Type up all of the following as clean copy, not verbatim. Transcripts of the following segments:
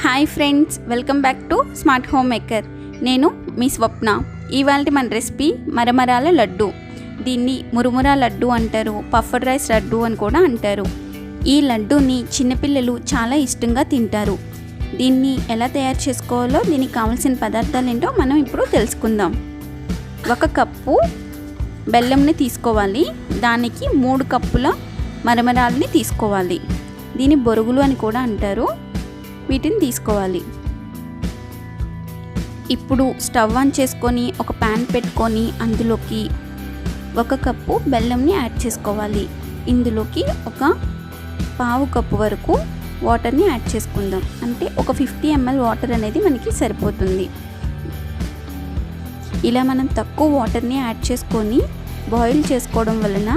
Hi friends, welcome back to smart home maker. నేను మీ స్వప్న. ఇవాళ మన రెసిపీ మరమరాల లడ్డు. దీన్ని మురుమురా లడ్డు అంటారు, పఫ్డ్ రైస్ లడ్డు అని కూడా అంటారు. ఈ లడ్డూని చిన్నపిల్లలు చాలా ఇష్టంగా తింటారు. దీన్ని ఎలా తయారు చేసుకోవాలో, దీనికి కావాల్సిన పదార్థాలు ఏంటో మనం ఇప్పుడు తెలుసుకుందాం. 1 కప్పు బెల్లంని తీసుకోవాలి. దానికి 3 కప్పుల మరమరాలని తీసుకోవాలి. దీని బొరుగులు అని కూడా అంటారు. వీటిని తీసుకోవాలి. ఇప్పుడు స్టవ్ ఆన్ చేసుకొని ఒక ప్యాన్ పెట్టుకొని అందులోకి 1 కప్పు బెల్లంని యాడ్ చేసుకోవాలి. ఇందులోకి ఒక 1/2 కప్పు వరకు వాటర్ని యాడ్ చేసుకుందాం. అంటే ఒక 50 ml వాటర్ అనేది మనకి సరిపోతుంది. ఇలా మనం తక్కువ వాటర్ని యాడ్ చేసుకొని బాయిల్ చేసుకోవడం వలన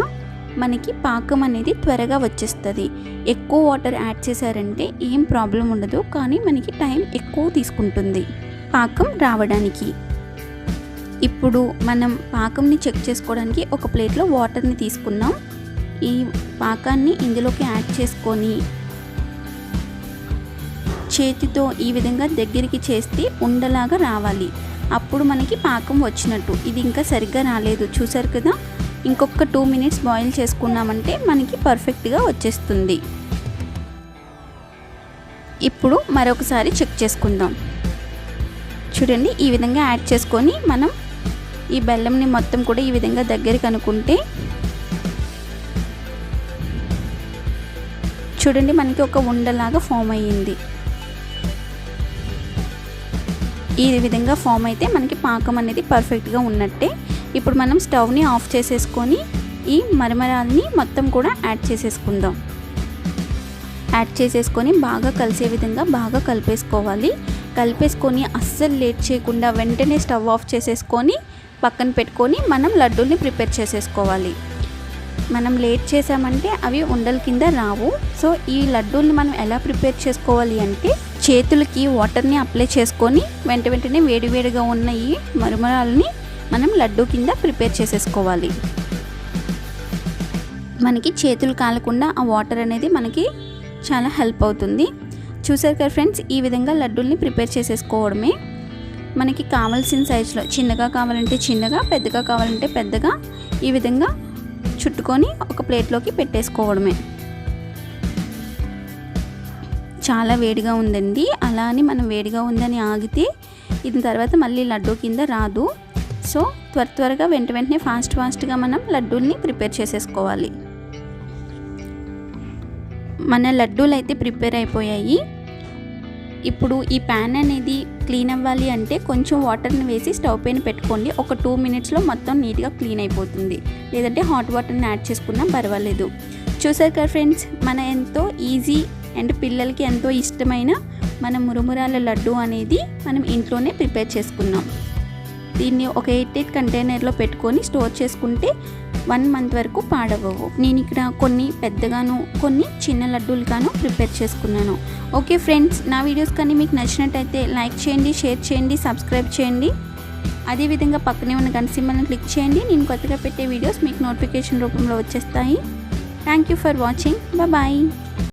మనకి పాకం అనేది త్వరగా వచ్చేస్తుంది. ఎక్కువ వాటర్ యాడ్ చేశారంటే ఏం ప్రాబ్లం ఉండదు, కానీ మనకి టైం ఎక్కువ తీసుకుంటుంది పాకం రావడానికి. ఇప్పుడు మనం పాకంని చెక్ చేసుకోవడానికి ఒక ప్లేట్లో వాటర్ని తీసుకున్నాం. ఈ పాకాన్ని ఇందులోకి యాడ్ చేసుకొని చేతితో ఈ విధంగా దగ్గరికి చేస్తే ఉండలాగా రావాలి. అప్పుడు మనకి పాకం వచ్చినట్టు. ఇది ఇంకా సరిగ్గా రాలేదు, చూసారు కదా. ఇంకొక 2 minutes బాయిల్ చేసుకున్నామంటే మనకి పర్ఫెక్ట్గా వచ్చేస్తుంది. ఇప్పుడు మరొకసారి చెక్ చేసుకుందాం. చూడండి, ఈ విధంగా యాడ్ చేసుకొని మనం ఈ బెల్లంని మొత్తం కూడా ఈ విధంగా దగ్గరికి అనుకుంటే చూడండి మనకి ఒక ఉండలాగా ఫామ్ అయ్యింది. ఈ విధంగా ఫామ్ అయితే మనకి పాకం అనేది పర్ఫెక్ట్గా ఉన్నట్టే. ఇప్పుడు మనం స్టవ్ని ఆఫ్ చేసేసుకొని ఈ మరమరాల్ని మొత్తం కూడా యాడ్ చేసేసుకుందాం. యాడ్ చేసేసుకొని బాగా కలిసే విధంగా బాగా కలిపేసుకోవాలి. కలిపేసుకొని అస్సలు లేట్ చేయకుండా వెంటనే స్టవ్ ఆఫ్ చేసేసుకొని పక్కన పెట్టుకొని మనం లడ్డూల్ని ప్రిపేర్ చేసేసుకోవాలి. మనం లేట్ చేసామంటే అవి ఉండల కింద రావు. సో ఈ లడ్డూల్ని మనం ఎలా ప్రిపేర్ చేసుకోవాలి అంటే, చేతులకి వాటర్ని అప్లై చేసుకొని వెంటనే వేడివేడిగా ఉన్న ఈ మరమరాలని మనం లడ్డూ కింద ప్రిపేర్ చేసేసుకోవాలి. మనకి చేతులు కాలకుండా ఆ వాటర్ అనేది మనకి చాలా హెల్ప్ అవుతుంది. చూసారు కదా ఫ్రెండ్స్, ఈ విధంగా లడ్డూల్ని ప్రిపేర్ చేసేసుకోవడమే. మనకి కావాల్సిన సైజులో, చిన్నగా కావాలంటే చిన్నగా, పెద్దగా కావాలంటే పెద్దగా ఈ విధంగా చుట్టుకొని ఒక ప్లేట్లోకి పెట్టేసుకోవడమే. చాలా వేడిగా ఉందండి. అలా అని మనం వేడిగా ఉందని ఆగితే ఇది తర్వాత మళ్ళీ లడ్డూ కింద రాదు. సో త్వరగా వెంటనే ఫాస్ట్గా మనం లడ్డూల్ని ప్రిపేర్ చేసేసుకోవాలి. మన లడ్డూలు అయితే ప్రిపేర్ అయిపోయాయి. ఇప్పుడు ఈ ప్యాన్ అనేది క్లీన్ అవ్వాలి అంటే కొంచెం వాటర్ని వేసి స్టవ్ పైన పెట్టుకోండి. ఒక 2 minutesలో మొత్తం నీట్గా క్లీన్ అయిపోతుంది. లేదంటే హాట్ వాటర్ని యాడ్ చేసుకున్నా పర్వాలేదు. చూసారు కదా ఫ్రెండ్స్, మన ఎంతో ఈజీ అండ్ పిల్లలకి ఎంతో ఇష్టమైన మన మురుమురాల లడ్డు అనేది మనం ఇంట్లోనే ప్రిపేర్ చేసుకున్నాం. దీన్ని ఒక 8 కంటైనర్లో పెట్టుకొని స్టోర్ చేసుకుంటే 1 month వరకు పాడవవు. నేను ఇక్కడ కొన్ని పెద్దగాను కొన్ని చిన్న లడ్డూలుగాను ప్రిపేర్ చేసుకున్నాను. ఓకే ఫ్రెండ్స్, నా వీడియోస్ కానీ మీకు నచ్చినట్టయితే లైక్ చేయండి, షేర్ చేయండి, సబ్స్క్రైబ్ చేయండి. అదేవిధంగా పక్కనే ఉన్న గంట సింబల్ని క్లిక్ చేయండి. నేను కొత్తగా పెట్టే వీడియోస్ మీకు నోటిఫికేషన్ రూపంలో వచ్చేస్తాయి. Thank you for watching. Bye.